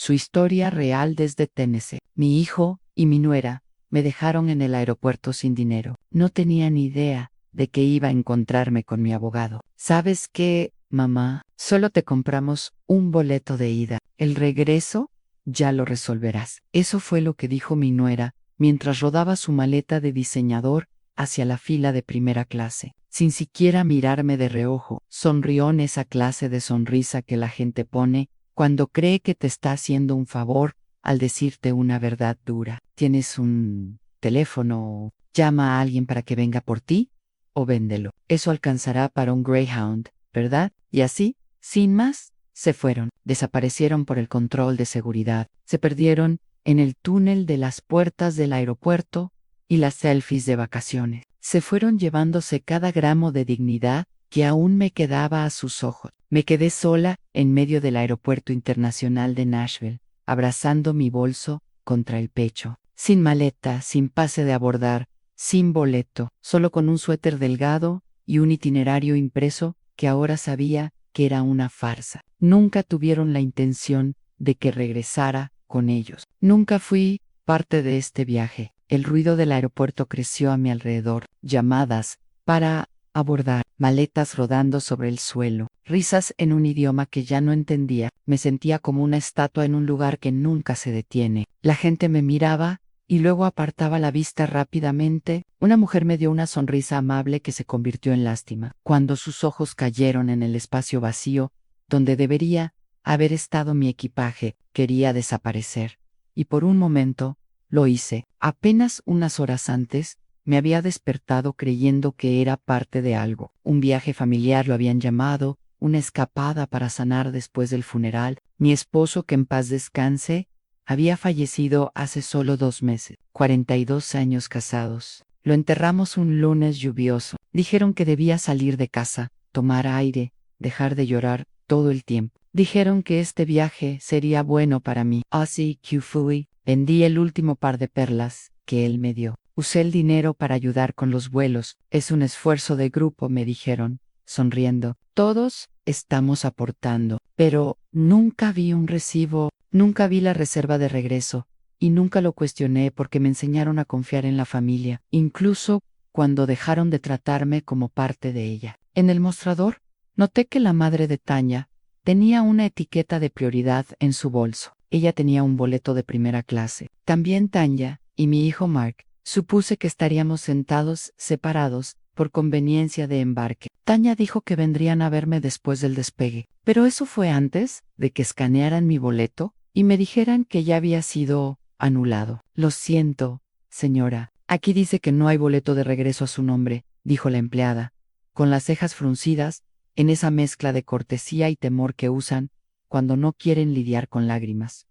Su historia real desde Tennessee. Mi hijo y mi nuera me dejaron en el aeropuerto sin dinero. No tenía ni idea de que iba a encontrarme con mi abogado. ¿Sabes qué, mamá? Solo te compramos un boleto de ida. El regreso ya lo resolverás. Eso fue lo que dijo mi nuera mientras rodaba su maleta de diseñador hacia la fila de primera clase. Sin siquiera mirarme de reojo, sonrió en esa clase de sonrisa que la gente pone cuando cree que te está haciendo un favor al decirte una verdad dura. ¿Tienes un teléfono? Llama a alguien para que venga por ti o véndelo. Eso alcanzará para un Greyhound, ¿verdad? Y así, sin más, se fueron. Desaparecieron por el control de seguridad. Se perdieron en el túnel de las puertas del aeropuerto y las selfies de vacaciones. Se fueron llevándose cada gramo de dignidad que aún me quedaba a sus ojos. Me quedé sola en medio del aeropuerto internacional de Nashville, abrazando mi bolso contra el pecho, sin maleta, sin pase de abordar, sin boleto, solo con un suéter delgado y un itinerario impreso que ahora sabía que era una farsa. Nunca tuvieron la intención de que regresara con ellos. Nunca fui parte de este viaje. El ruido del aeropuerto creció a mi alrededor, llamadas para abordar, maletas rodando sobre el suelo, risas en un idioma que ya no entendía. Me sentía como una estatua en un lugar que nunca se detiene. La gente me miraba y luego apartaba la vista rápidamente. Una mujer me dio una sonrisa amable que se convirtió en lástima. Cuando sus ojos cayeron en el espacio vacío, donde debería haber estado mi equipaje, quería desaparecer. Y por un momento, lo hice. Apenas unas horas antes, me había despertado creyendo que era parte de algo. Un viaje familiar lo habían llamado, una escapada para sanar después del funeral. Mi esposo, que en paz descanse, había fallecido hace solo 2 meses. 42 años casados. Lo enterramos un lunes lluvioso. Dijeron que debía salir de casa, tomar aire, dejar de llorar todo el tiempo. Dijeron que este viaje sería bueno para mí. Así que fui. Vendí el último par de perlas que él me dio. Usé el dinero para ayudar con los vuelos. Es un esfuerzo de grupo, me dijeron, sonriendo. Todos estamos aportando. Pero nunca vi un recibo, nunca vi la reserva de regreso, y nunca lo cuestioné porque me enseñaron a confiar en la familia, incluso cuando dejaron de tratarme como parte de ella. En el mostrador, noté que la madre de Tanya tenía una etiqueta de prioridad en su bolso. Ella tenía un boleto de primera clase. También Tanya y mi hijo Mark. Supuse que estaríamos sentados separados por conveniencia de embarque. Tanya dijo que vendrían a verme después del despegue, pero eso fue antes de que escanearan mi boleto y me dijeran que ya había sido anulado. Lo siento, señora. Aquí dice que no hay boleto de regreso a su nombre, dijo la empleada, con las cejas fruncidas, en esa mezcla de cortesía y temor que usan cuando no quieren lidiar con lágrimas.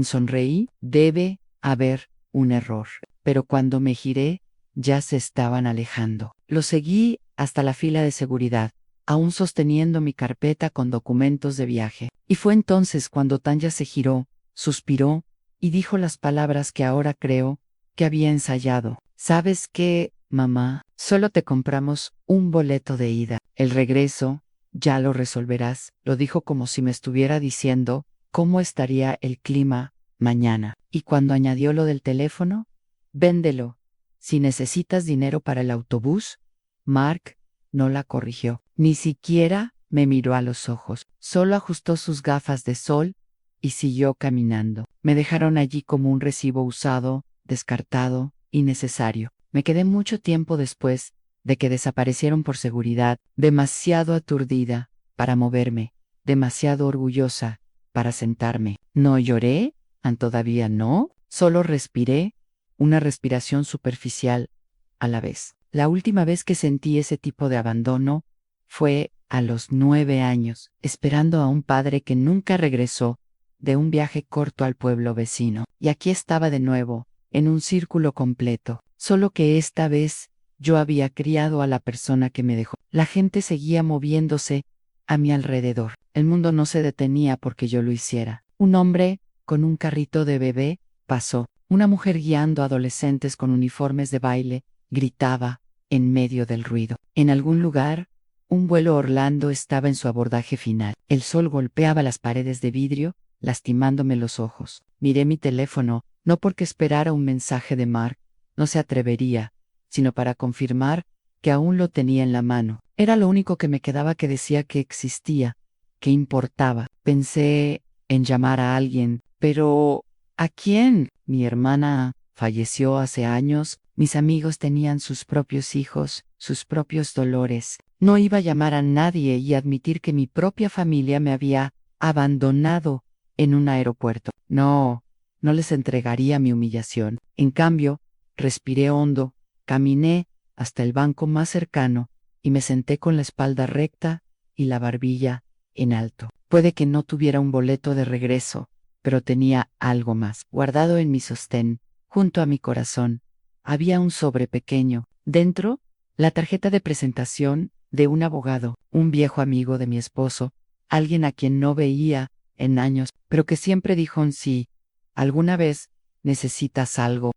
Sonreí. Debe haber un error. Pero cuando me giré, ya se estaban alejando. Lo seguí hasta la fila de seguridad, aún sosteniendo mi carpeta con documentos de viaje. Y fue entonces cuando Tanya se giró, suspiró y dijo las palabras que ahora creo que había ensayado. ¿Sabes qué, mamá? Solo te compramos un boleto de ida. El regreso ya lo resolverás. Lo dijo como si me estuviera diciendo cómo estaría el clima mañana. Y cuando añadió lo del teléfono, véndelo. Si necesitas dinero para el autobús, Mark no la corrigió. Ni siquiera me miró a los ojos. Solo ajustó sus gafas de sol y siguió caminando. Me dejaron allí como un recibo usado, descartado, innecesario. Me quedé mucho tiempo después de que desaparecieron por seguridad, demasiado aturdida para moverme, demasiado orgullosa para sentarme. No lloré, todavía no, solo respiré, una respiración superficial a la vez. La última vez que sentí ese tipo de abandono fue a los 9 años, esperando a un padre que nunca regresó de un viaje corto al pueblo vecino. Y aquí estaba de nuevo, en un círculo completo, solo que esta vez yo había criado a la persona que me dejó. La gente seguía moviéndose a mi alrededor. El mundo no se detenía porque yo lo hiciera. Un hombre con un carrito de bebé pasó. Una mujer guiando adolescentes con uniformes de baile gritaba en medio del ruido. En algún lugar, un vuelo Orlando estaba en su abordaje final. El sol golpeaba las paredes de vidrio lastimándome los ojos. Miré mi teléfono, no porque esperara un mensaje de Mark, no se atrevería, sino para confirmar que aún lo tenía en la mano. Era lo único que me quedaba que decía que existía, que importaba. Pensé en llamar a alguien, pero ¿a quién? Mi hermana falleció hace años, mis amigos tenían sus propios hijos, sus propios dolores. No iba a llamar a nadie y admitir que mi propia familia me había abandonado en un aeropuerto. No, no les entregaría mi humillación. En cambio, respiré hondo, caminé hasta el banco más cercano y me senté con la espalda recta y la barbilla en alto. Puede que no tuviera un boleto de regreso, pero tenía algo más. Guardado en mi sostén, junto a mi corazón, había un sobre pequeño. Dentro, la tarjeta de presentación de un abogado, un viejo amigo de mi esposo, alguien a quien no veía en años, pero que siempre dijo un sí. Alguna vez necesitas algo,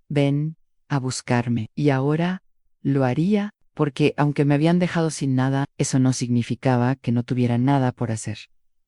ven a buscarme. Y ahora lo haría porque, aunque me habían dejado sin nada, eso no significaba que no tuviera nada por hacer.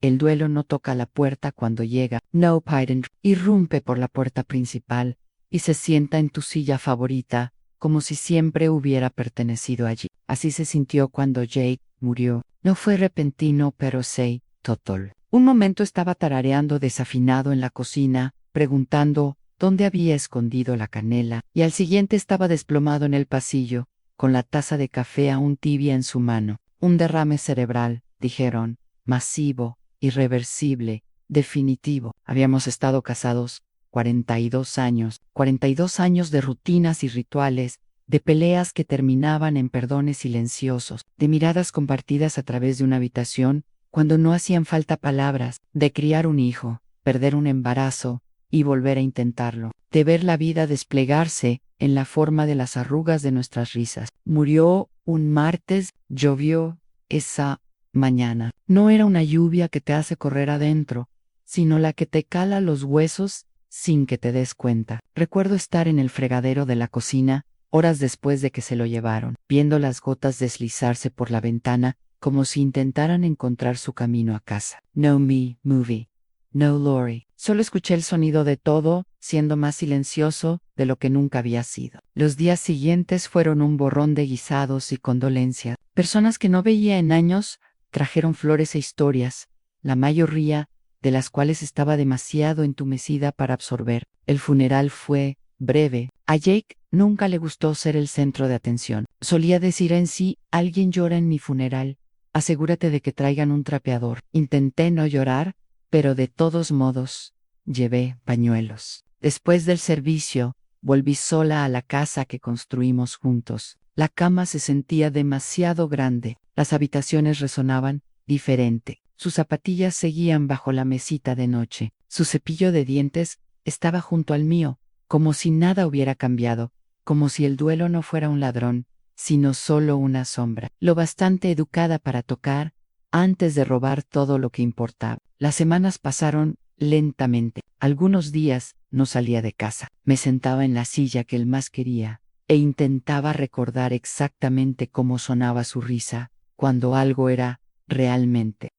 El duelo no toca la puerta cuando llega. No, Pyden irrumpe por la puerta principal y se sienta en tu silla favorita, como si siempre hubiera pertenecido allí. Así se sintió cuando Jake murió. No fue repentino, pero sí, total. Un momento estaba tarareando desafinado en la cocina, preguntando dónde había escondido la canela, y al siguiente estaba desplomado en el pasillo, con la taza de café aún tibia en su mano. Un derrame cerebral, dijeron, masivo, irreversible, definitivo. Habíamos estado casados 42 años de rutinas y rituales, de peleas que terminaban en perdones silenciosos, de miradas compartidas a través de una habitación cuando no hacían falta palabras, de criar un hijo, perder un embarazo y volver a intentarlo, de ver la vida desplegarse en la forma de las arrugas de nuestras risas. Murió un martes, llovió esa mañana. No era una lluvia que te hace correr adentro, sino la que te cala los huesos sin que te des cuenta. Recuerdo estar en el fregadero de la cocina, horas después de que se lo llevaron, viendo las gotas deslizarse por la ventana, como si intentaran encontrar su camino a casa. No me, movie. No Lori. Solo escuché el sonido de todo, siendo más silencioso de lo que nunca había sido. Los días siguientes fueron un borrón de guisados y condolencias. Personas que no veía en años trajeron flores e historias, la mayoría de las cuales estaba demasiado entumecida para absorber. El funeral fue breve. A Jake nunca le gustó ser el centro de atención. Solía decir en sí, alguien llora en mi funeral. Asegúrate de que traigan un trapeador. Intenté no llorar, pero de todos modos, llevé pañuelos. Después del servicio, volví sola a la casa que construimos juntos. La cama se sentía demasiado grande. Las habitaciones resonaban diferente. Sus zapatillas seguían bajo la mesita de noche. Su cepillo de dientes estaba junto al mío, como si nada hubiera cambiado, como si el duelo no fuera un ladrón, sino solo una sombra, lo bastante educada para tocar, antes de robar todo lo que importaba. Las semanas pasaron lentamente. Algunos días no salía de casa. Me sentaba en la silla que él más quería e intentaba recordar exactamente cómo sonaba su risa cuando algo era realmente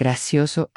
gracioso.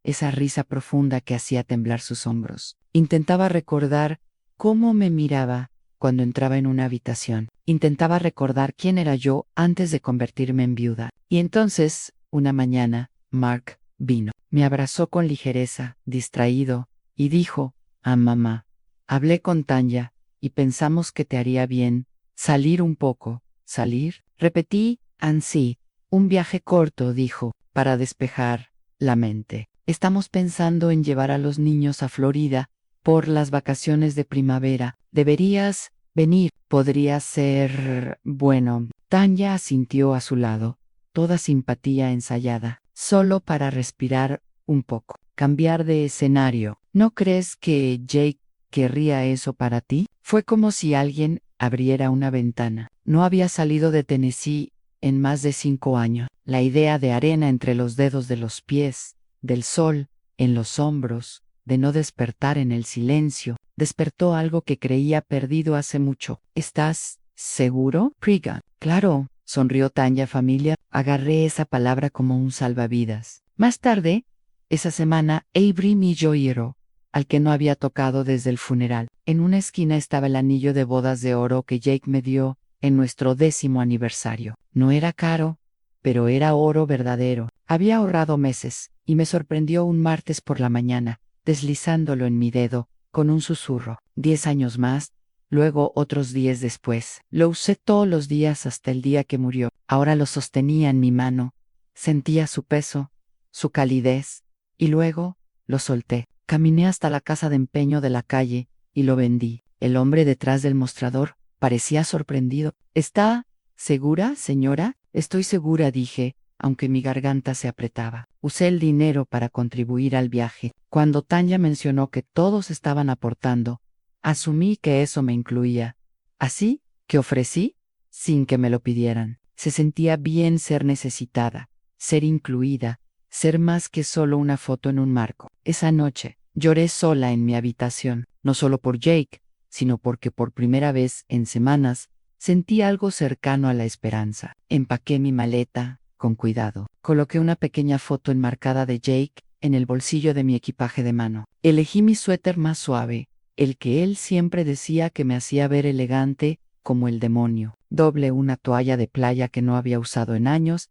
Esa risa profunda que hacía temblar sus hombros. Intentaba recordar cómo me miraba cuando entraba en una habitación. Intentaba recordar quién era yo antes de convertirme en viuda. Y entonces, una mañana, Mark vino. Me abrazó con ligereza, distraído, y dijo, mamá, hablé con Tanya, y pensamos que te haría bien salir un poco. ¿Salir? Repetí, sí. Un viaje corto, dijo, para despejar la mente. Estamos pensando en llevar a los niños a Florida por las vacaciones de primavera. Deberías venir. Podría ser bueno. Tanya asintió a su lado, toda simpatía ensayada, solo para respirar un poco. Cambiar de escenario. ¿No crees que Jake querría eso para ti? Fue como si alguien abriera una ventana. No había salido de Tennessee en más de 5 años. La idea de arena entre los dedos de los pies, del sol en los hombros, de no despertar en el silencio, despertó algo que creía perdido hace mucho. ¿Estás seguro, Priga? Claro, sonrió Tanya familia. Agarré esa palabra como un salvavidas. Más tarde, Esa semana, Avery mi joyero, al que no había tocado desde el funeral. En una esquina estaba el anillo de bodas de oro que Jake me dio en nuestro 10º aniversario. No era caro, pero era oro verdadero. Había ahorrado meses, y me sorprendió un martes por la mañana, deslizándolo en mi dedo, con un susurro. 10 años más, luego otros 10 después. Lo usé todos los días hasta el día que murió. Ahora lo sostenía en mi mano. Sentía su peso, su calidez, y luego lo solté. Caminé hasta la casa de empeño de la calle, y lo vendí. El hombre detrás del mostrador parecía sorprendido. ¿Está segura, señora? Estoy segura, dije, aunque mi garganta se apretaba. Usé el dinero para contribuir al viaje. Cuando Tanya mencionó que todos estaban aportando, asumí que eso me incluía. Así que ofrecí, sin que me lo pidieran. Se sentía bien ser necesitada, ser incluida, ser más que solo una foto en un marco. Esa noche, lloré sola en mi habitación, no solo por Jake, sino porque por primera vez en semanas sentí algo cercano a la esperanza. Empaqué mi maleta, con cuidado. Coloqué una pequeña foto enmarcada de Jake en el bolsillo de mi equipaje de mano. Elegí mi suéter más suave, el que él siempre decía que me hacía ver elegante como el demonio. Doblé una toalla de playa que no había usado en años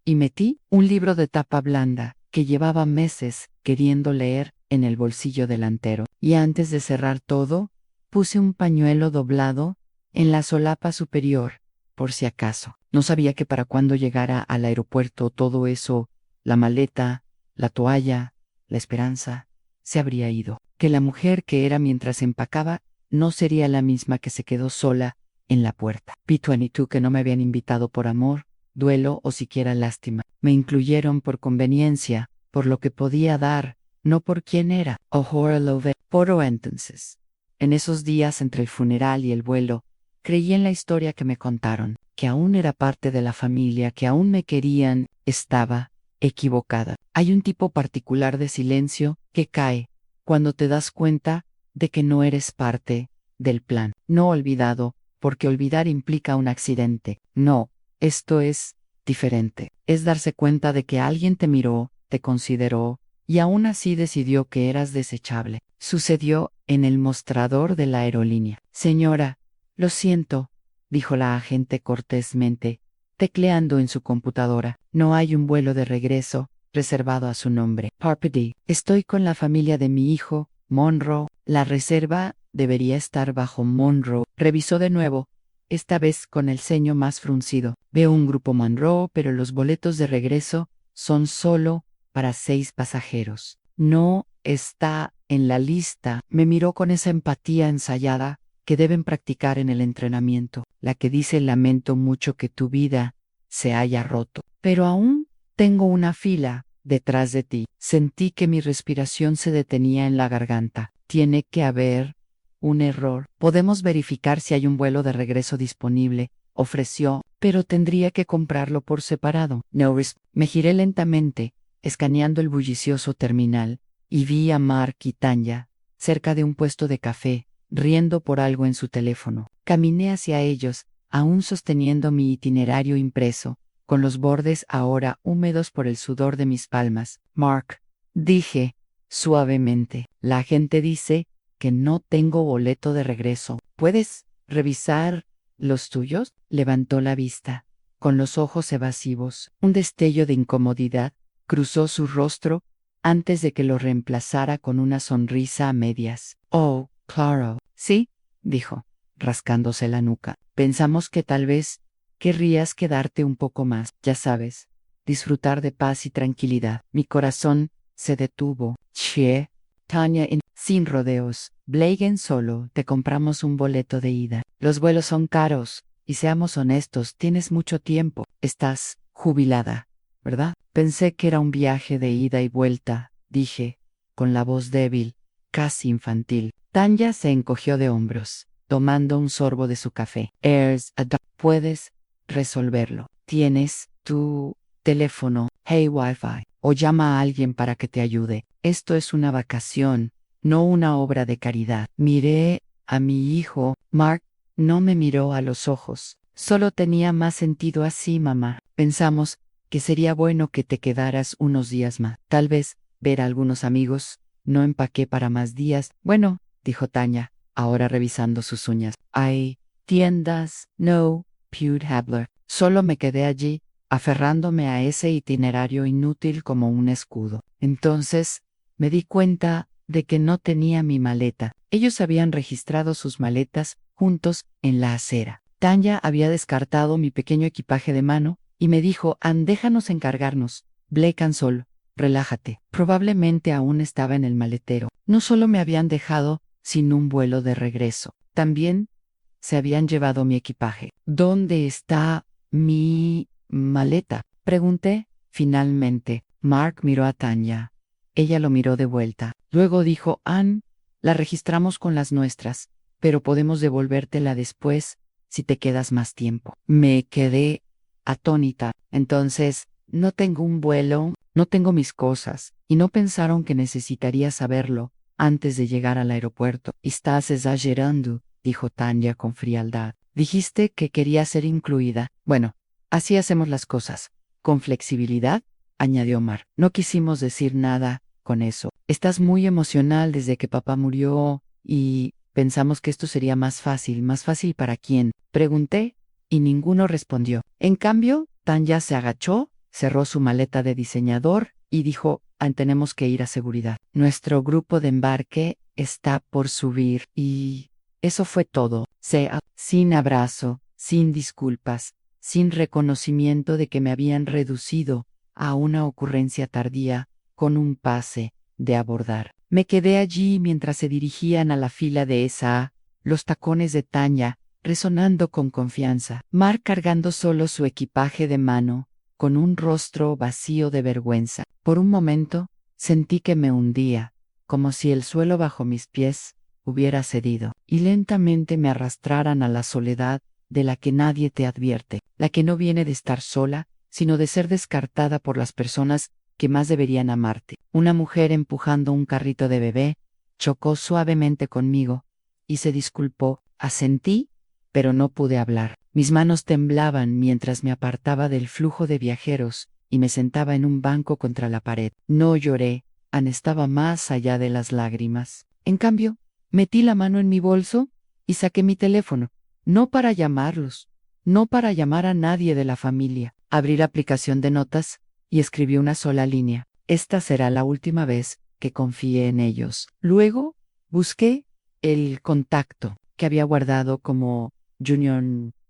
y metí un libro de tapa blanda que llevaba meses queriendo leer en el bolsillo delantero. Y antes de cerrar todo, puse un pañuelo doblado en la solapa superior, por si acaso. No sabía que para cuando llegara al aeropuerto todo eso, la maleta, la toalla, la esperanza, se habría ido. Que la mujer que era mientras empacaba no sería la misma que se quedó sola en la puerta. P22 que no me habían invitado por amor, duelo o siquiera lástima. Me incluyeron por conveniencia, por lo que podía dar, no por quién era. Ahora lo ve. Por entonces. En esos días entre el funeral y el vuelo, creí en la historia que me contaron, que aún era parte de la familia, que aún me querían. Estaba equivocada. Hay un tipo particular de silencio que cae cuando te das cuenta de que no eres parte del plan. No olvidado, porque olvidar implica un accidente. No, esto es diferente. Es darse cuenta de que alguien te miró, te consideró, y aún así decidió que eras desechable. Sucedió en el mostrador de la aerolínea. Señora, lo siento, dijo la agente cortésmente, tecleando en su computadora. No hay un vuelo de regreso reservado a su nombre. Parpedy, estoy con la familia de mi hijo, Monroe. La reserva debería estar bajo Monroe. Revisó de nuevo, esta vez con el ceño más fruncido. Veo un grupo Monroe, pero los boletos de regreso son solo para 6 pasajeros. No está en la lista. Me miró con esa empatía ensayada que deben practicar en el entrenamiento, la que dice lamento mucho que tu vida se haya roto, pero aún tengo una fila detrás de ti. Sentí que mi respiración se detenía en la garganta. Tiene que haber un error. Podemos verificar si hay un vuelo de regreso disponible, ofreció, pero tendría que comprarlo por separado. Me giré lentamente, escaneando el bullicioso terminal, y vi a Mark y Tanya, cerca de un puesto de café, riendo por algo en su teléfono. Caminé hacia ellos, aún sosteniendo mi itinerario impreso, con los bordes ahora húmedos por el sudor de mis palmas. Mark, dije, suavemente, la gente dice que no tengo boleto de regreso. ¿Puedes revisar los tuyos? Levantó la vista, con los ojos evasivos. Un destello de incomodidad cruzó su rostro antes de que lo reemplazara con una sonrisa a medias. Oh, claro. Sí, dijo, rascándose la nuca. Pensamos que tal vez querrías quedarte un poco más, ya sabes, disfrutar de paz y tranquilidad. Mi corazón se detuvo. Che, Tanya, sin rodeos. Blagen solo, te compramos un boleto de ida. Los vuelos son caros, y seamos honestos, tienes mucho tiempo. Estás jubilada, ¿verdad? Pensé que era un viaje de ida y vuelta, dije, con la voz débil, casi infantil. Tanya se encogió de hombros, tomando un sorbo de su café. Puedes resolverlo. Tienes tu teléfono, Hey Wi-Fi, o llama a alguien para que te ayude. Esto es una vacación, no una obra de caridad. Miré a mi hijo. Mark no me miró a los ojos. Solo tenía más sentido así, mamá. Pensamos que sería bueno que te quedaras unos días más. Tal vez ver a algunos amigos. No empaqué para más días. Bueno, dijo Tanya, ahora revisando sus uñas. Hay tiendas, no, Pute Habler. Solo me quedé allí, aferrándome a ese itinerario inútil como un escudo. Entonces, me di cuenta de que no tenía mi maleta. Ellos habían registrado sus maletas juntos en la acera. Tanya había descartado mi pequeño equipaje de mano y me dijo, déjanos encargarnos. Blake Ansol, relájate. Probablemente aún estaba en el maletero. No solo me habían dejado sin un vuelo de regreso, también se habían llevado mi equipaje. ¿Dónde está mi maleta? Pregunté. Finalmente, Mark miró a Tanya. Ella lo miró de vuelta. Luego dijo, Ann, la registramos con las nuestras, pero podemos devolvértela después si te quedas más tiempo. Me quedé atónita. Entonces, no tengo un vuelo, no tengo mis cosas, y no pensaron que necesitaría saberlo antes de llegar al aeropuerto. Estás exagerando, dijo Tanya con frialdad. Dijiste que quería ser incluida. Bueno, así hacemos las cosas. Con flexibilidad, añadió Mar. No quisimos decir nada con eso. Estás muy emocional desde que papá murió y pensamos que esto sería más fácil. ¿Más fácil para quién? Pregunté y ninguno respondió. En cambio, Tanya se agachó, cerró su maleta de diseñador y dijo, tenemos que ir a seguridad. Nuestro grupo de embarque está por subir y eso fue todo. Sin abrazo, sin disculpas, sin reconocimiento de que me habían reducido a una ocurrencia tardía con un pase de abordar. Me quedé allí mientras se dirigían a la fila de esa, los tacones de Tanya resonando con confianza, Mark cargando solo su equipaje de mano, con un rostro vacío de vergüenza. Por un momento, sentí que me hundía, como si el suelo bajo mis pies hubiera cedido, y lentamente me arrastraran a la soledad de la que nadie te advierte, la que no viene de estar sola, sino de ser descartada por las personas que más deberían amarte. Una mujer empujando un carrito de bebé chocó suavemente conmigo y se disculpó. Asentí, pero no pude hablar. Mis manos temblaban mientras me apartaba del flujo de viajeros y me sentaba en un banco contra la pared. No lloré, Ann estaba más allá de las lágrimas. En cambio, metí la mano en mi bolso y saqué mi teléfono, no para llamarlos, no para llamar a nadie de la familia. Abrí la aplicación de notas y escribí una sola línea. Esta será la última vez que confíe en ellos. Luego, busqué el contacto que había guardado como Junior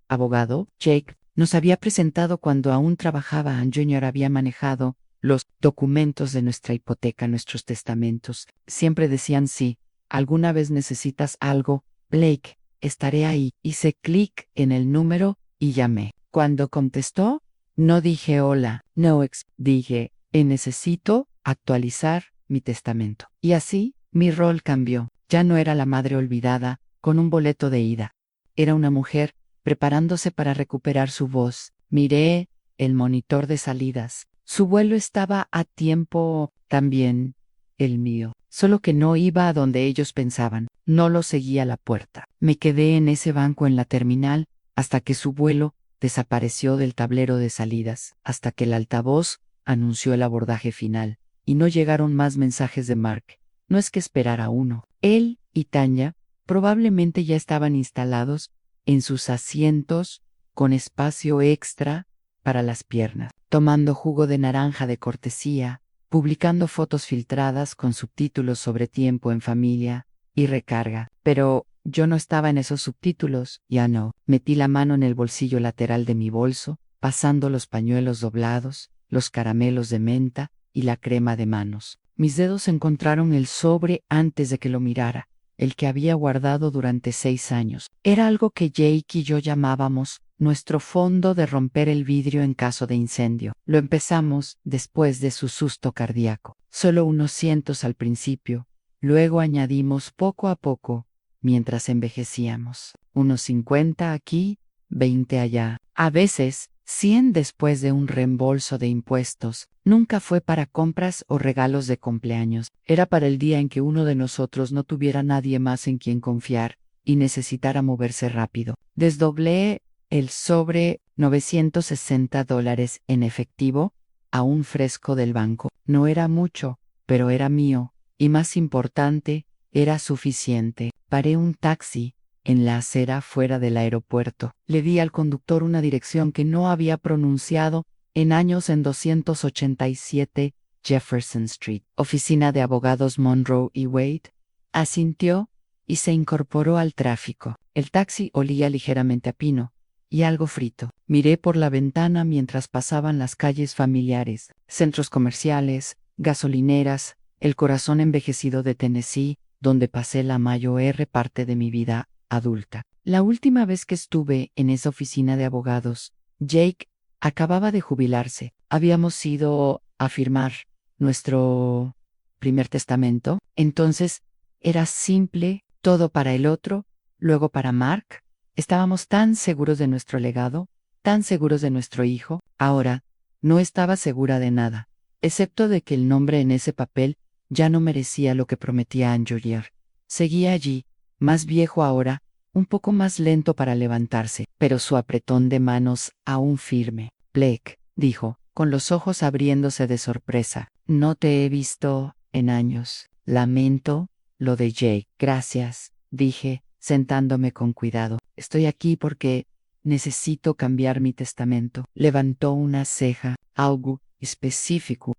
abogado. Jake nos había presentado cuando aún trabajaba. Junior había manejado los documentos de nuestra hipoteca, nuestros testamentos. Siempre decían sí. ¿Alguna vez necesitas algo? Blake, estaré ahí. Hice clic en el número y llamé. Cuando contestó, no dije hola, no dije, necesito actualizar mi testamento. Y así, mi rol cambió. Ya no era la madre olvidada, con un boleto de ida. Era una mujer, preparándose para recuperar su voz. Miré el monitor de salidas. Su vuelo estaba a tiempo, también el mío. Solo que no iba a donde ellos pensaban. No lo seguía a la puerta. Me quedé en ese banco en la terminal hasta que su vuelo desapareció del tablero de salidas, hasta que el altavoz anunció el abordaje final, y no llegaron más mensajes de Mark. No es que esperara uno. Él y Tanya probablemente ya estaban instalados en sus asientos con espacio extra para las piernas, tomando jugo de naranja de cortesía, publicando fotos filtradas con subtítulos sobre tiempo en familia y recarga. Pero yo no estaba en esos subtítulos, ya no. Metí la mano en el bolsillo lateral de mi bolso, pasando los pañuelos doblados, los caramelos de menta y la crema de manos. Mis dedos encontraron el sobre antes de que lo mirara, el que había guardado durante 6 años. Era algo que Jake y yo llamábamos nuestro fondo de romper el vidrio en caso de incendio. Lo empezamos después de su susto cardíaco. Solo unos cientos al principio. Luego añadimos poco a poco, mientras envejecíamos. Unos 50 aquí, 20 allá. A veces, 100 después de un reembolso de impuestos. Nunca fue para compras o regalos de cumpleaños. Era para el día en que uno de nosotros no tuviera nadie más en quien confiar y necesitara moverse rápido. Desdoblé el sobre $960 en efectivo, aún fresco del banco. No era mucho, pero era mío, y más importante, era suficiente. Paré un taxi en la acera fuera del aeropuerto. Le di al conductor una dirección que no había pronunciado en años en 287 Jefferson Street. Oficina de abogados Monroe y Wade. Asintió y se incorporó al tráfico. El taxi olía ligeramente a pino y algo frito. Miré por la ventana mientras pasaban las calles familiares, centros comerciales, gasolineras, el corazón envejecido de Tennessee, donde pasé la mayor parte de mi vida adulta. La última vez que estuve en esa oficina de abogados, Jake acababa de jubilarse. Habíamos ido a firmar nuestro primer testamento. Entonces, era simple, todo para el otro, luego para Mark. Estábamos tan seguros de nuestro legado, tan seguros de nuestro hijo. Ahora, no estaba segura de nada, excepto de que el nombre en ese papel ya no merecía lo que prometía Angiolier. Seguía allí, más viejo ahora, un poco más lento para levantarse, pero su apretón de manos aún firme. Blake, dijo, con los ojos abriéndose de sorpresa, no te he visto en años. Lamento lo de Jake. Gracias, dije, sentándome con cuidado. Estoy aquí porque necesito cambiar mi testamento. Levantó una ceja. Algo específico.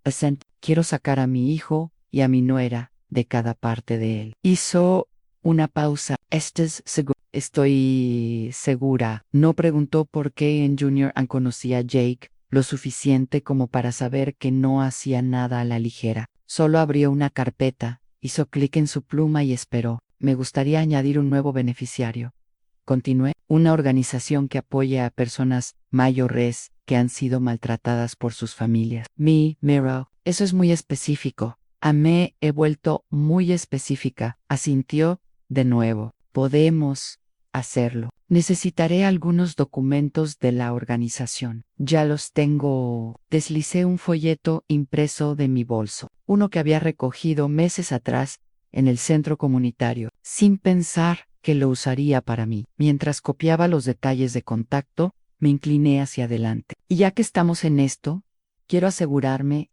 Quiero sacar a mi hijo y a mi nuera de cada parte de él. Hizo una pausa. ¿Estás seguro? Estoy segura. No preguntó por qué en Junior conocía a Jake lo suficiente como para saber que no hacía nada a la ligera. Solo abrió una carpeta, hizo clic en su pluma y esperó. Me gustaría añadir un nuevo beneficiario. Continué. Una organización que apoye a personas mayores que han sido maltratadas por sus familias. Miro, eso es muy específico. Me he vuelto muy específica. Asintió de nuevo. Podemos hacerlo. Necesitaré algunos documentos de la organización. Ya los tengo. Deslicé un folleto impreso de mi bolso, uno que había recogido meses atrás en el centro comunitario, sin pensar que lo usaría para mí. Mientras copiaba los detalles de contacto, me incliné hacia adelante. Y ya que estamos en esto, quiero asegurarme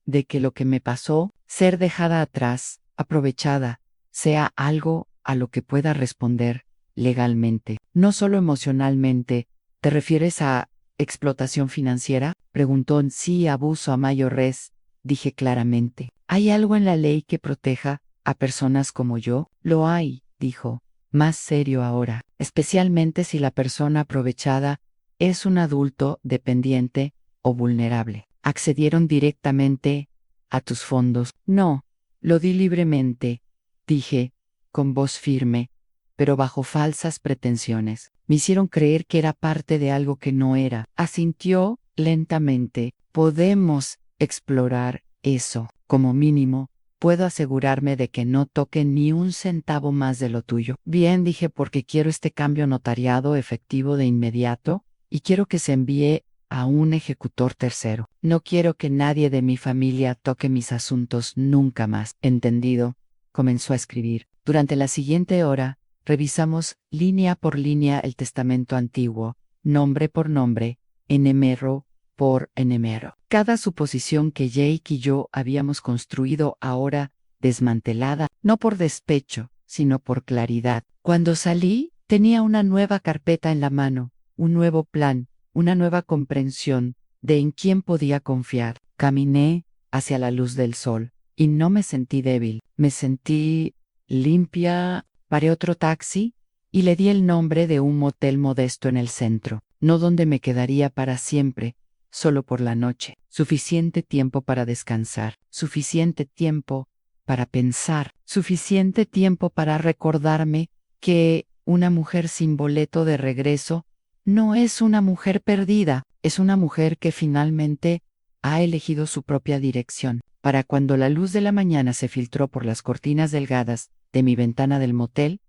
de que lo que me pasó, ser dejada atrás, aprovechada, sea algo a lo que pueda responder legalmente, no solo emocionalmente. ¿Te refieres a explotación financiera? Preguntó. En sí, abuso a mayor res, dije claramente. ¿Hay algo en la ley que proteja a personas como yo? Lo hay, dijo, más serio ahora, especialmente si la persona aprovechada es un adulto dependiente o vulnerable. ¿Accedieron directamente a tus fondos? No, lo di libremente, dije, con voz firme, pero bajo falsas pretensiones. Me hicieron creer que era parte de algo que no era. Asintió lentamente. Podemos explorar eso. Como mínimo, puedo asegurarme de que no toque ni un centavo más de lo tuyo. Bien, dije, porque quiero este cambio notariado efectivo de inmediato y quiero que se envíe a un ejecutor tercero. No quiero que nadie de mi familia toque mis asuntos nunca más. Entendido. Comenzó a escribir. Durante la siguiente hora, revisamos línea por línea el testamento antiguo, nombre por nombre, enmero por enmero. Cada suposición que Jake y yo habíamos construido ahora desmantelada, no por despecho, sino por claridad. Cuando salí, tenía una nueva carpeta en la mano, un nuevo plan, una nueva comprensión de en quién podía confiar. Caminé hacia la luz del sol, y no me sentí débil, me sentí limpia. Paré otro taxi y le di el nombre de un motel modesto en el centro, no donde me quedaría para siempre, solo por la noche. Suficiente tiempo para descansar, suficiente tiempo para pensar, suficiente tiempo para recordarme que una mujer sin boleto de regreso no es una mujer perdida, es una mujer que finalmente ha elegido su propia dirección. Para cuando la luz de la mañana se filtró por las cortinas delgadas de mi ventana del motel,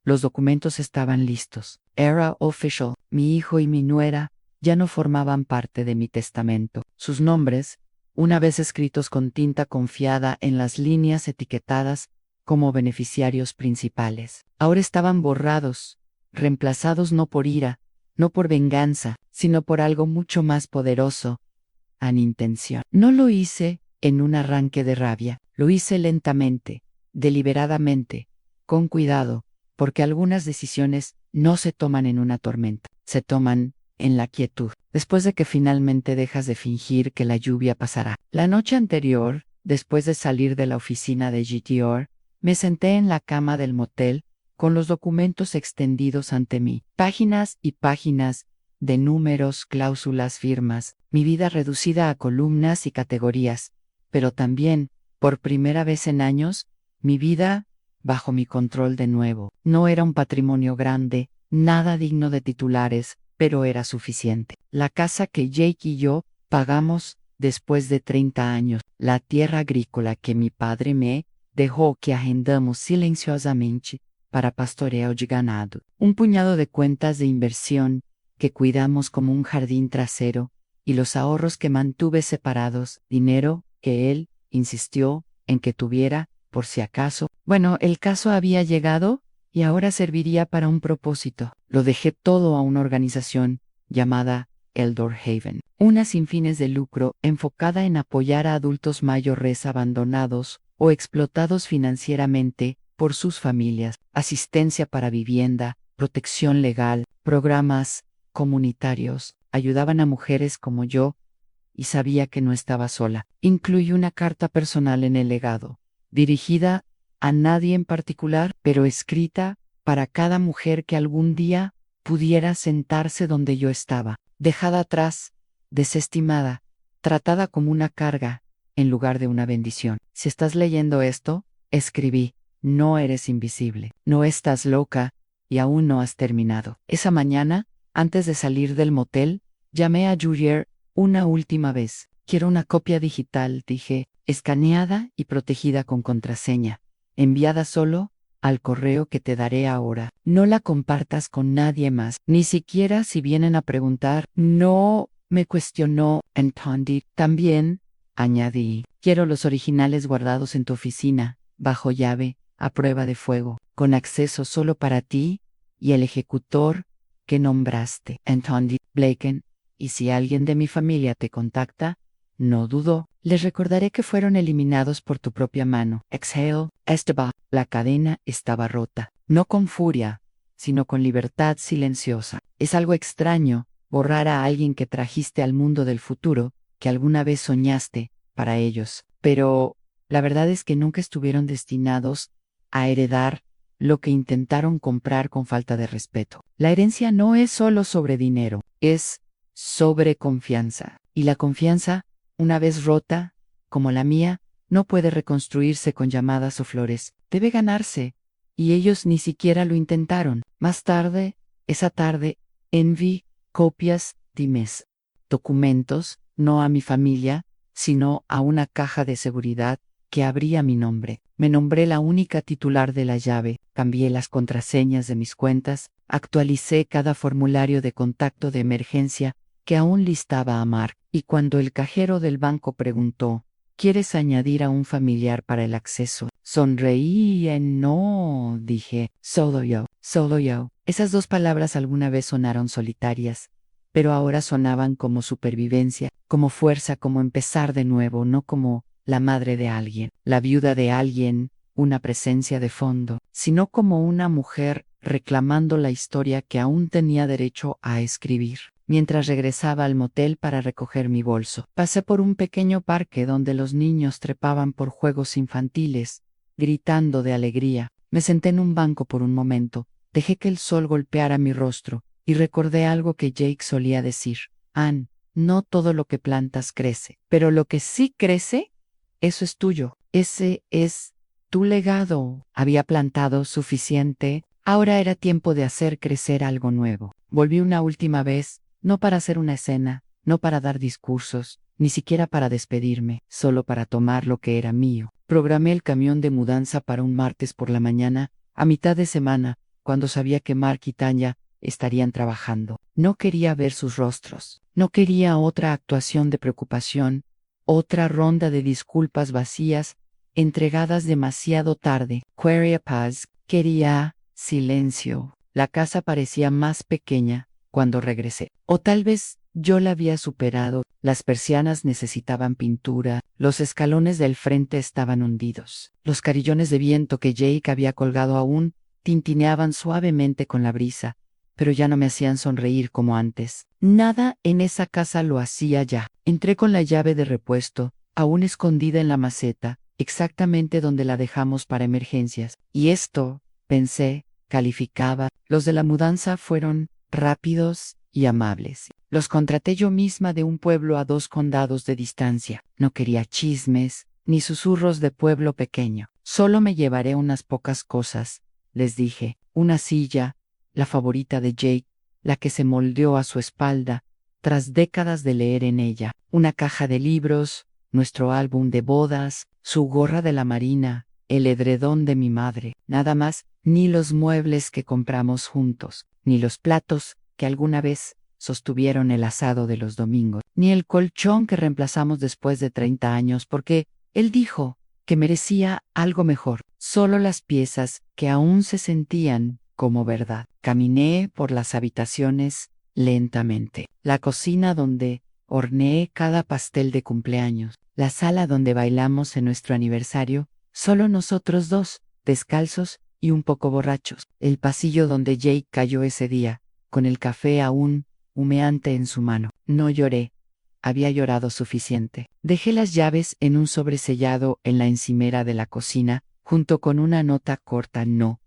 los documentos estaban listos. Era official. Mi hijo y mi nuera ya no formaban parte de mi testamento. Sus nombres, una vez escritos con tinta confiada en las líneas etiquetadas como beneficiarios principales, ahora estaban borrados, reemplazados no por ira, no por venganza, sino por algo mucho más poderoso, an intención. No lo hice en un arranque de rabia. Lo hice lentamente, deliberadamente, con cuidado, porque algunas decisiones no se toman en una tormenta, se toman en la quietud, después de que finalmente dejas de fingir que la lluvia pasará. La noche anterior, después de salir de la oficina de GTR, me senté en la cama del motel, con los documentos extendidos ante mí, páginas y páginas de números, cláusulas, firmas, mi vida reducida a columnas y categorías, pero también, por primera vez en años, mi vida bajo mi control de nuevo. No era un patrimonio grande, nada digno de titulares, pero era suficiente. La casa que Jake y yo pagamos después de 30 años, la tierra agrícola que mi padre me dejó que arrendamos silenciosamente para pastoreo de ganado, un puñado de cuentas de inversión que cuidamos como un jardín trasero, y los ahorros que mantuve separados, dinero que él insistió en que tuviera, por si acaso. Bueno, el caso había llegado y ahora serviría para un propósito. Lo dejé todo a una organización llamada Eldor Haven, una sin fines de lucro enfocada en apoyar a adultos mayores abandonados o explotados financieramente por sus familias, asistencia para vivienda, protección legal, programas comunitarios, ayudaban a mujeres como yo, y sabía que no estaba sola. Incluí una carta personal en el legado, dirigida a nadie en particular, pero escrita para cada mujer que algún día pudiera sentarse donde yo estaba, dejada atrás, desestimada, tratada como una carga, en lugar de una bendición. Si estás leyendo esto, escribí, no eres invisible, no estás loca, y aún no has terminado. Esa mañana, antes de salir del motel, llamé a Julier una última vez. Quiero una copia digital, dije, escaneada y protegida con contraseña, enviada solo al correo que te daré ahora. No la compartas con nadie más, ni siquiera si vienen a preguntar. No, me cuestionó Antondi. También, añadí, quiero los originales guardados en tu oficina, bajo llave, a prueba de fuego, con acceso solo para ti y el ejecutor que nombraste, Antondi Blaken, y si alguien de mi familia te contacta, no dudo, les recordaré que fueron eliminados por tu propia mano. Exhale, Esteban. La cadena estaba rota, no con furia, sino con libertad silenciosa. Es algo extraño borrar a alguien que trajiste al mundo del futuro, que alguna vez soñaste para ellos, pero la verdad es que nunca estuvieron destinados a heredar lo que intentaron comprar con falta de respeto. La herencia no es solo sobre dinero, es sobre confianza. Y la confianza, una vez rota, como la mía, no puede reconstruirse con llamadas o flores. Debe ganarse. Y ellos ni siquiera lo intentaron. Más tarde, esa tarde, envié copias de mis documentos, no a mi familia, sino a una caja de seguridad que abría mi nombre. Me nombré la única titular de la llave, cambié las contraseñas de mis cuentas, actualicé cada formulario de contacto de emergencia que aún listaba a Mark, y cuando el cajero del banco preguntó, ¿quieres añadir a un familiar para el acceso? Sonreí y no, dije, solo yo, solo yo. Esas dos palabras alguna vez sonaron solitarias, pero ahora sonaban como supervivencia, como fuerza, como empezar de nuevo, no como la madre de alguien, la viuda de alguien, una presencia de fondo, sino como una mujer reclamando la historia que aún tenía derecho a escribir. Mientras regresaba al motel para recoger mi bolso, pasé por un pequeño parque donde los niños trepaban por juegos infantiles, gritando de alegría. Me senté en un banco por un momento, dejé que el sol golpeara mi rostro, y recordé algo que Jake solía decir. Ann, no todo lo que plantas crece, pero lo que sí crece, eso es tuyo. Ese es tu legado. Había plantado suficiente, ahora era tiempo de hacer crecer algo nuevo. Volví una última vez, no para hacer una escena, no para dar discursos, ni siquiera para despedirme, solo para tomar lo que era mío. Programé el camión de mudanza para un martes por la mañana, a mitad de semana, cuando sabía que Mark y Tanya estarían trabajando. No quería ver sus rostros, no quería otra actuación de preocupación, otra ronda de disculpas vacías, entregadas demasiado tarde. Quería paz, quería silencio. La casa parecía más pequeña cuando regresé. O tal vez yo la había superado. Las persianas necesitaban pintura, los escalones del frente estaban hundidos. Los carillones de viento que Jake había colgado aún tintineaban suavemente con la brisa, pero ya no me hacían sonreír como antes. Nada en esa casa lo hacía ya. Entré con la llave de repuesto, aún escondida en la maceta, exactamente donde la dejamos para emergencias. Y esto, pensé, calificaba. Los de la mudanza fueron rápidos y amables. Los contraté yo misma de un pueblo a 2 condados de distancia. No quería chismes, ni susurros de pueblo pequeño. Solo me llevaré unas pocas cosas, les dije. Una silla, la favorita de Jake, la que se moldeó a su espalda, tras décadas de leer en ella. Una caja de libros, nuestro álbum de bodas, su gorra de la marina, el edredón de mi madre. Nada más, ni los muebles que compramos juntos, ni los platos que alguna vez sostuvieron el asado de los domingos, ni el colchón que reemplazamos después de 30 años porque él dijo que merecía algo mejor. Solo las piezas que aún se sentían como verdad. Caminé por las habitaciones lentamente. La cocina donde horneé cada pastel de cumpleaños. La sala donde bailamos en nuestro aniversario, solo nosotros dos, descalzos y un poco borrachos. El pasillo donde Jake cayó ese día, con el café aún humeante en su mano. No lloré. Había llorado suficiente. Dejé las llaves en un sobresellado en la encimera de la cocina, junto con una nota corta: no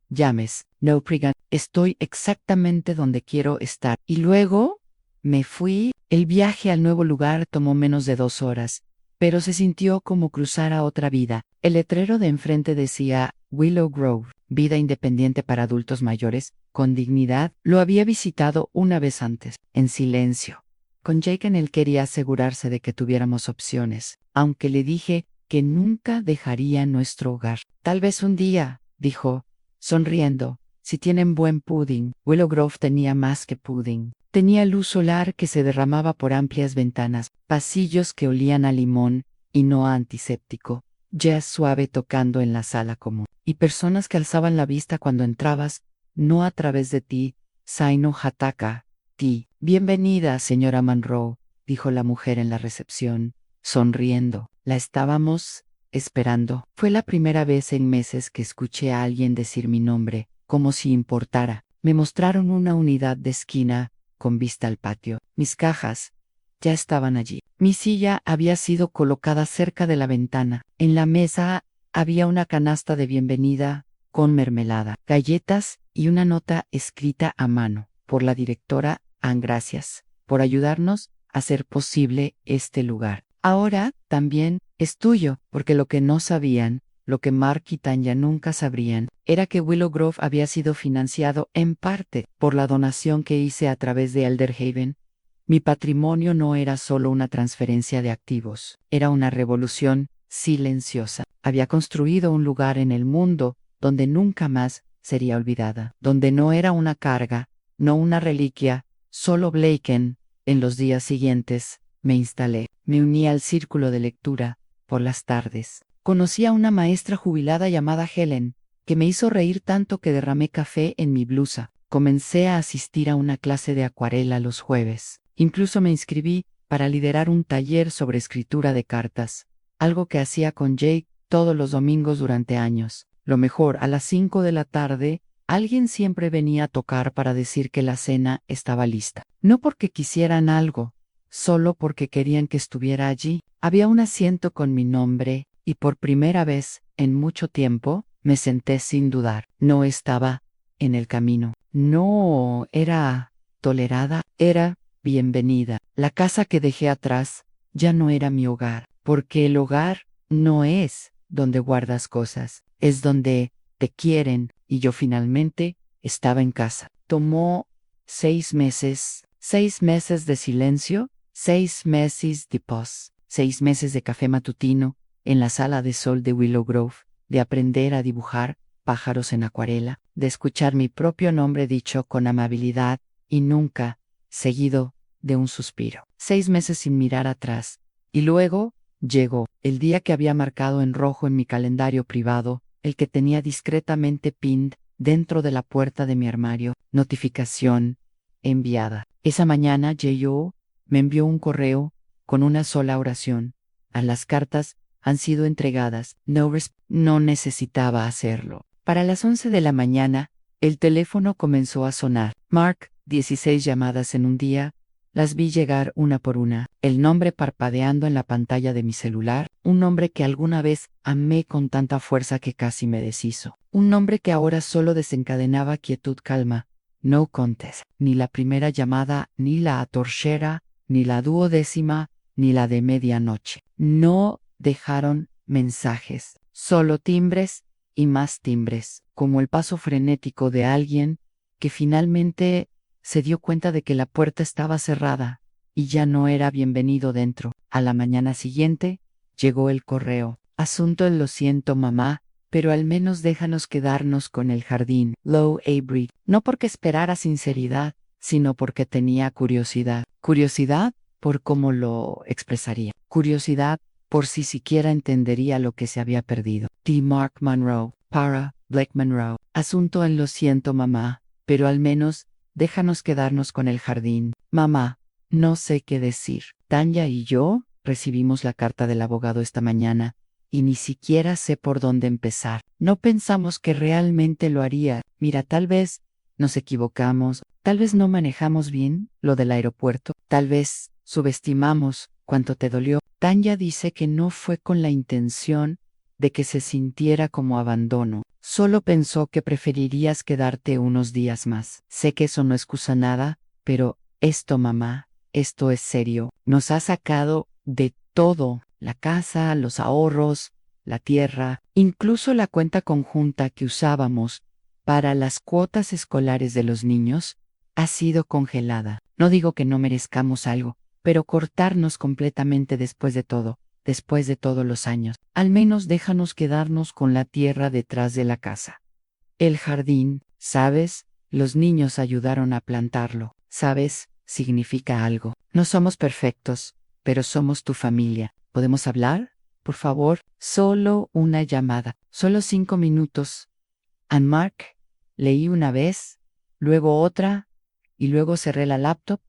llames, no Prigan, estoy exactamente donde quiero estar. Y luego me fui. El viaje al nuevo lugar tomó menos de 2 horas, pero se sintió como cruzar a otra vida. El letrero de enfrente decía Willow Grove, vida independiente para adultos mayores, con dignidad. Lo había visitado una vez antes, en silencio. Con Jake él quería asegurarse de que tuviéramos opciones, aunque le dije que nunca dejaría nuestro hogar. Tal vez un día, dijo, sonriendo, si tienen buen pudding. Willow Grove tenía más que pudding. Tenía luz solar que se derramaba por amplias ventanas, pasillos que olían a limón y no a antiséptico, jazz suave tocando en la sala común, y personas que alzaban la vista cuando entrabas, no a través de ti, Saino Hataka, ti. Bienvenida, señora Monroe, dijo la mujer en la recepción, sonriendo. La estábamos esperando. Fue la primera vez en meses que escuché a alguien decir mi nombre, como si importara. Me mostraron una unidad de esquina, con vista al patio. Mis cajas ya estaban allí. Mi silla había sido colocada cerca de la ventana. En la mesa había una canasta de bienvenida, con mermelada, galletas y una nota escrita a mano, por la directora Ann. Gracias por ayudarnos a hacer posible este lugar. Ahora también es tuyo, porque lo que no sabían, lo que Mark y Tanya nunca sabrían, era que Willow Grove había sido financiado en parte por la donación que hice a través de Elderhaven. Mi patrimonio no era solo una transferencia de activos, era una revolución silenciosa. Había construido un lugar en el mundo donde nunca más sería olvidada, donde no era una carga, no una reliquia, solo Blaken. En los días siguientes, me instalé, me uní al círculo de lectura, por las tardes. Conocí a una maestra jubilada llamada Helen, que me hizo reír tanto que derramé café en mi blusa. Comencé a asistir a una clase de acuarela los jueves. Incluso me inscribí para liderar un taller sobre escritura de cartas, algo que hacía con Jake todos los domingos durante años. Lo mejor, a las 5 de la tarde, alguien siempre venía a tocar para decir que la cena estaba lista. No porque quisieran algo, solo porque querían que estuviera allí. Había un asiento con mi nombre, y por primera vez, en mucho tiempo, me senté sin dudar. No estaba en el camino. No era tolerada, era bienvenida. La casa que dejé atrás ya no era mi hogar, porque el hogar no es donde guardas cosas, es donde te quieren, y yo finalmente estaba en casa. Tomó 6 meses, 6 meses de silencio, 6 meses de paz, 6 meses de café matutino en la sala de sol de Willow Grove, de aprender a dibujar pájaros en acuarela, de escuchar mi propio nombre dicho con amabilidad y nunca seguido de un suspiro. 6 meses sin mirar atrás. Y luego llegó el día que había marcado en rojo en mi calendario privado, el que tenía discretamente pinned dentro de la puerta de mi armario. Notificación enviada. Esa mañana J.O. me envió un correo con una sola oración. A las cartas han sido entregadas. No necesitaba hacerlo. Para las 11 de la mañana, el teléfono comenzó a sonar. Mark, 16 llamadas en un día. Las vi llegar una por una. El nombre parpadeando en la pantalla de mi celular. Un nombre que alguna vez amé con tanta fuerza que casi me deshizo. Un nombre que ahora solo desencadenaba quietud, calma. No contest. Ni la primera llamada, ni la tercera, ni la duodécima, ni la de medianoche. No dejaron mensajes. Solo timbres y más timbres, como el paso frenético de alguien que finalmente se dio cuenta de que la puerta estaba cerrada y ya no era bienvenido dentro. A la mañana siguiente, llegó el correo. Asunto: lo siento, mamá, pero al menos déjanos quedarnos con el jardín. Low Avery. No porque esperara sinceridad, sino porque tenía curiosidad. Curiosidad por cómo lo expresaría. Curiosidad por si siquiera entendería lo que se había perdido. T. Mark Monroe. Para Blake Monroe. Asunto: lo siento, mamá, pero al menos déjanos quedarnos con el jardín. Mamá, no sé qué decir. Tanya y yo recibimos la carta del abogado esta mañana y ni siquiera sé por dónde empezar. No pensamos que realmente lo haría. Mira, tal vez nos equivocamos, tal vez no manejamos bien lo del aeropuerto, tal vez subestimamos cuánto te dolió. Tanya dice que no fue con la intención de que se sintiera como abandono. Solo pensó que preferirías quedarte unos días más. Sé que eso no excusa nada, pero esto, mamá, esto es serio. Nos ha sacado de todo: la casa, los ahorros, la tierra, incluso la cuenta conjunta que usábamos para las cuotas escolares de los niños, ha sido congelada. No digo que no merezcamos algo, pero cortarnos completamente después de todo, después de todos los años. Al menos déjanos quedarnos con la tierra detrás de la casa. El jardín, ¿sabes? Los niños ayudaron a plantarlo. ¿Sabes? Significa algo. No somos perfectos, pero somos tu familia. ¿Podemos hablar? Por favor, solo una llamada. Solo 5 minutos. And Mark, leí una vez, luego otra, y luego cerré la laptop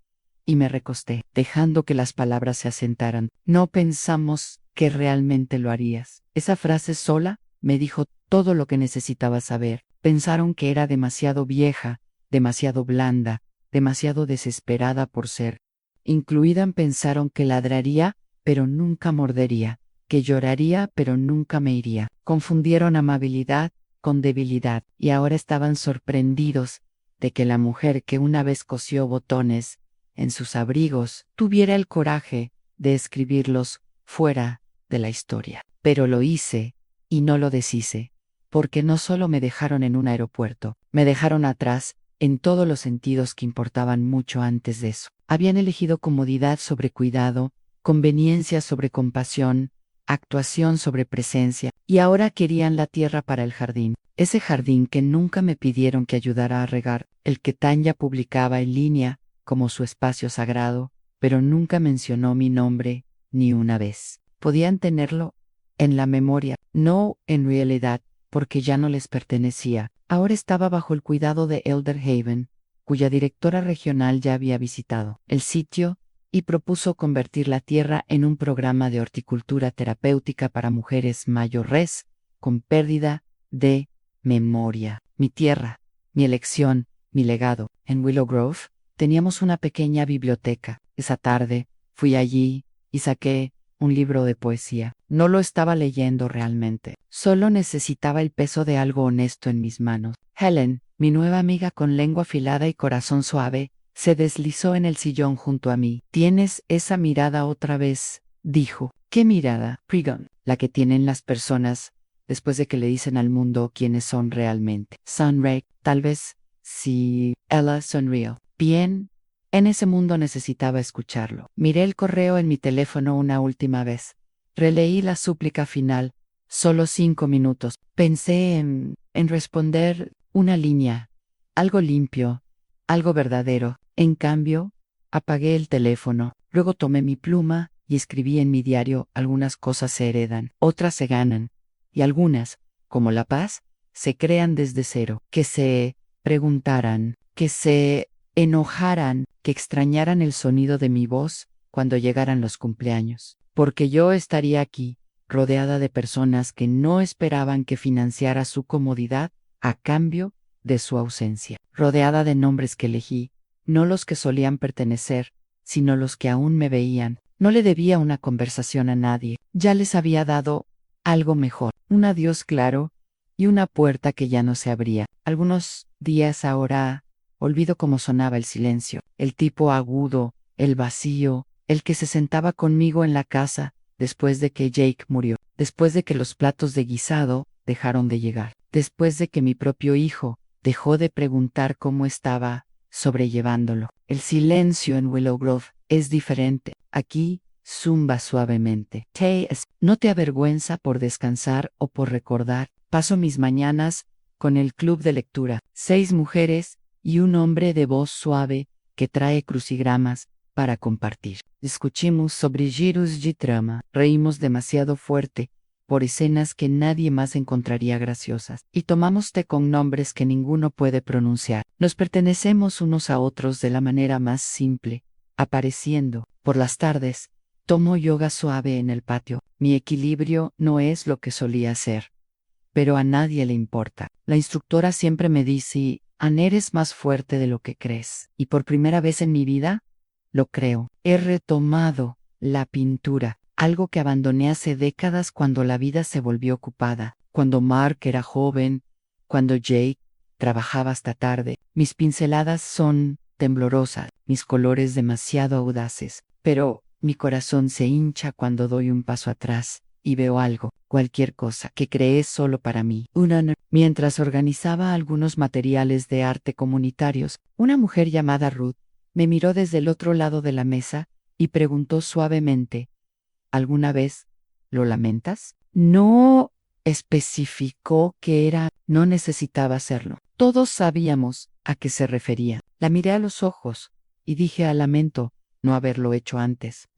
y me recosté, dejando que las palabras se asentaran. No pensamos que realmente lo harías. Esa frase sola me dijo todo lo que necesitaba saber. Pensaron que era demasiado vieja, demasiado blanda, demasiado desesperada por ser incluida. Pensaron que ladraría, pero nunca mordería, que lloraría, pero nunca me iría. Confundieron amabilidad con debilidad, y ahora estaban sorprendidos de que la mujer que una vez cosió botones en sus abrigos tuviera el coraje de escribirlos fuera de la historia. Pero lo hice, y no lo deshice, porque no solo me dejaron en un aeropuerto, me dejaron atrás en todos los sentidos que importaban mucho antes de eso. Habían elegido comodidad sobre cuidado, conveniencia sobre compasión, actuación sobre presencia, y ahora querían la tierra para el jardín. Ese jardín que nunca me pidieron que ayudara a regar, el que Tanya publicaba en línea como su espacio sagrado, pero nunca mencionó mi nombre ni una vez. Podían tenerlo en la memoria, no en realidad, porque ya no les pertenecía. Ahora estaba bajo el cuidado de Elder Haven, cuya directora regional ya había visitado el sitio y propuso convertir la tierra en un programa de horticultura terapéutica para mujeres mayores con pérdida de memoria. Mi tierra, mi elección, mi legado. En Willow Grove teníamos una pequeña biblioteca. Esa tarde fui allí y saqué un libro de poesía. No lo estaba leyendo realmente. Solo necesitaba el peso de algo honesto en mis manos. Helen, mi nueva amiga con lengua afilada y corazón suave, se deslizó en el sillón junto a mí. «Tienes esa mirada otra vez», dijo. «¿Qué mirada?» «Pregon, la que tienen las personas después de que le dicen al mundo quiénes son realmente». «Sunray, tal vez». «Sí». Ella sonrió. «Bien». En ese mundo necesitaba escucharlo. Miré el correo en mi teléfono una última vez. Releí la súplica final. Solo 5 minutos. Pensé en responder una línea. Algo limpio. Algo verdadero. En cambio, apagué el teléfono. Luego tomé mi pluma y escribí en mi diario: algunas cosas se heredan, otras se ganan, y algunas, como la paz, se crean desde cero. Que se preguntaran, que se enojaran, que extrañaran el sonido de mi voz, cuando llegaran los cumpleaños, porque yo estaría aquí, rodeada de personas que no esperaban que financiara su comodidad a cambio de su ausencia, rodeada de nombres que elegí, no los que solían pertenecer, sino los que aún me veían. No le debía una conversación a nadie, ya les había dado algo mejor, un adiós claro y una puerta que ya no se abría. Algunos días ahora olvido cómo sonaba el silencio, el tipo agudo, el vacío, el que se sentaba conmigo en la casa después de que Jake murió, después de que los platos de guisado dejaron de llegar, después de que mi propio hijo dejó de preguntar cómo estaba sobrellevándolo. El silencio en Willow Grove es diferente. Aquí zumba suavemente. No te avergüenza por descansar o por recordar. Paso mis mañanas con el club de lectura. 6 mujeres y un hombre de voz suave que trae crucigramas para compartir. Discutimos sobre giros de trama. Reímos demasiado fuerte por escenas que nadie más encontraría graciosas, y tomamos té con nombres que ninguno puede pronunciar. Nos pertenecemos unos a otros de la manera más simple, apareciendo. Por las tardes, tomo yoga suave en el patio. Mi equilibrio no es lo que solía ser, pero a nadie le importa. La instructora siempre me dice, Anne, eres más fuerte de lo que crees, y por primera vez en mi vida, lo creo. He retomado la pintura, algo que abandoné hace décadas cuando la vida se volvió ocupada, cuando Mark era joven, cuando Jake trabajaba hasta tarde. Mis pinceladas son temblorosas, mis colores demasiado audaces, pero mi corazón se hincha cuando doy un paso atrás y veo algo, cualquier cosa, que creé solo para mí. Mientras organizaba algunos materiales de arte comunitarios, una mujer llamada Ruth me miró desde el otro lado de la mesa y preguntó suavemente, ¿alguna vez lo lamentas? No especificó qué era, no necesitaba hacerlo. Todos sabíamos a qué se refería. La miré a los ojos y dije a lamento no haberlo hecho antes.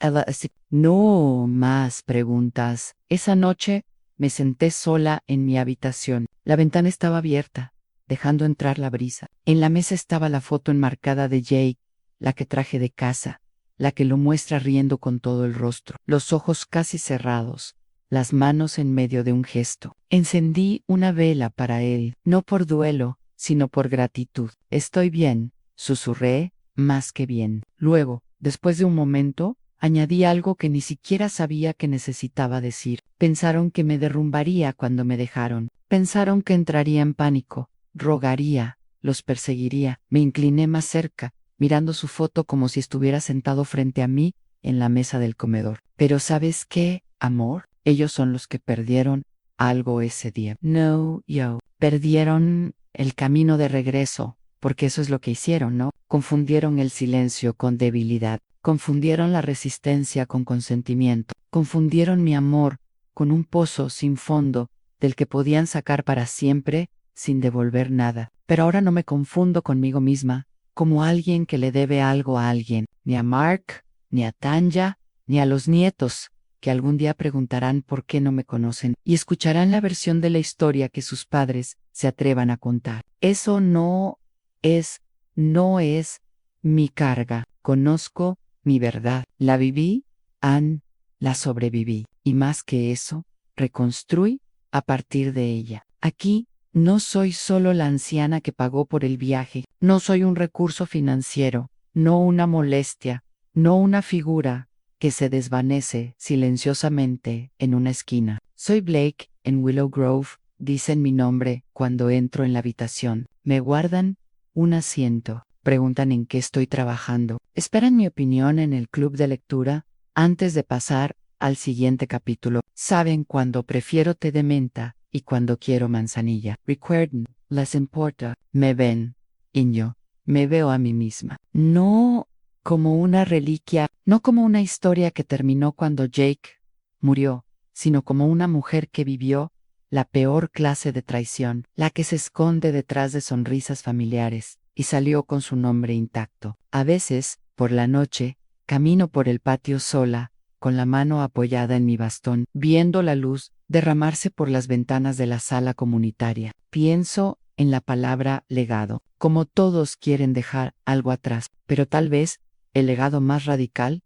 No más preguntas. Esa noche me senté sola en mi habitación. La ventana estaba abierta, dejando entrar la brisa. En la mesa estaba la foto enmarcada de Jake, la que traje de casa, la que lo muestra riendo con todo el rostro, los ojos casi cerrados, las manos en medio de un gesto. Encendí una vela para él, no por duelo, sino por gratitud. Estoy bien, susurré, más que bien. Luego, después de un momento, añadí algo que ni siquiera sabía que necesitaba decir. Pensaron que me derrumbaría cuando me dejaron. Pensaron que entraría en pánico, rogaría, los perseguiría. Me incliné más cerca, mirando su foto como si estuviera sentado frente a mí en la mesa del comedor. Pero ¿sabes qué, amor? Ellos son los que perdieron algo ese día. No, yo. Perdieron el camino de regreso, porque eso es lo que hicieron, ¿no? Confundieron el silencio con debilidad, confundieron la resistencia con consentimiento, confundieron mi amor con un pozo sin fondo del que podían sacar para siempre sin devolver nada. Pero ahora no me confundo conmigo misma como alguien que le debe algo a alguien, ni a Mark, ni a Tanya, ni a los nietos, que algún día preguntarán por qué no me conocen y escucharán la versión de la historia que sus padres se atrevan a contar. Eso no es mi carga. Conozco mi verdad. La viví, Anne, la sobreviví. Y más que eso, reconstruí a partir de ella. Aquí no soy solo la anciana que pagó por el viaje. No soy un recurso financiero, no una molestia, no una figura que se desvanece silenciosamente en una esquina. Soy Blake en Willow Grove, dicen mi nombre cuando entro en la habitación. Me guardan un asiento, preguntan en qué estoy trabajando, esperan mi opinión en el club de lectura antes de pasar al siguiente capítulo. Saben cuando prefiero té de menta y cuando quiero manzanilla. Recuerden, les importa, me ven, y yo me veo a mí misma. No como una reliquia, no como una historia que terminó cuando Jake murió, sino como una mujer que vivió la peor clase de traición, la que se esconde detrás de sonrisas familiares, y salió con su nombre intacto. A veces, por la noche, camino por el patio sola, con la mano apoyada en mi bastón, viendo la luz derramarse por las ventanas de la sala comunitaria. Pienso en la palabra legado, como todos quieren dejar algo atrás, pero tal vez el legado más radical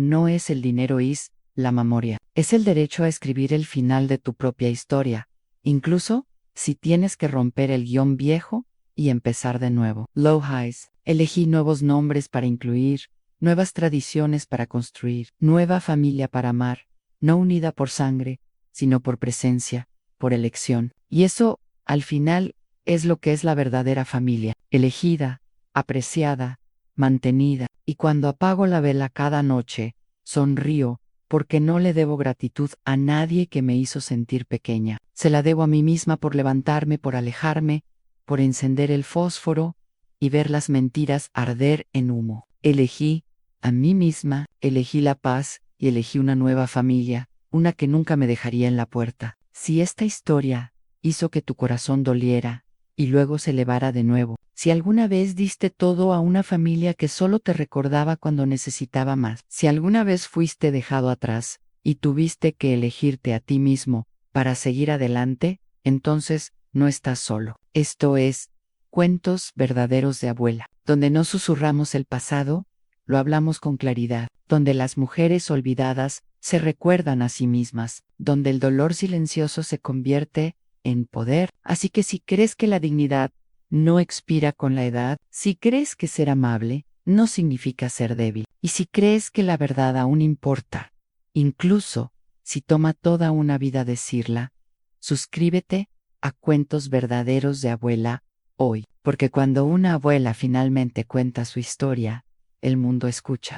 no es el dinero, es la memoria. Es el derecho a escribir el final de tu propia historia, incluso si tienes que romper el guión viejo y empezar de nuevo. Low Highs. Elegí nuevos nombres para incluir, nuevas tradiciones para construir, nueva familia para amar, no unida por sangre, sino por presencia, por elección. Y eso, al final, es lo que es la verdadera familia, elegida, apreciada, mantenida. Y cuando apago la vela cada noche, sonrío, porque no le debo gratitud a nadie que me hizo sentir pequeña. Se la debo a mí misma por levantarme, por alejarme, por encender el fósforo y ver las mentiras arder en humo. Elegí a mí misma, elegí la paz y elegí una nueva familia, una que nunca me dejaría en la puerta. Si esta historia hizo que tu corazón doliera y luego se elevara de nuevo, si alguna vez diste todo a una familia que solo te recordaba cuando necesitaba más, si alguna vez fuiste dejado atrás y tuviste que elegirte a ti mismo para seguir adelante, entonces no estás solo. Esto es Cuentos Verdaderos de Abuela, donde no susurramos el pasado, lo hablamos con claridad, donde las mujeres olvidadas se recuerdan a sí mismas, donde el dolor silencioso se convierte en poder. Así que si crees que la dignidad no expira con la edad, si crees que ser amable no significa ser débil, y si crees que la verdad aún importa, incluso si toma toda una vida decirla, suscríbete a Cuentos Verdaderos de Abuela hoy, porque cuando una abuela finalmente cuenta su historia, el mundo escucha.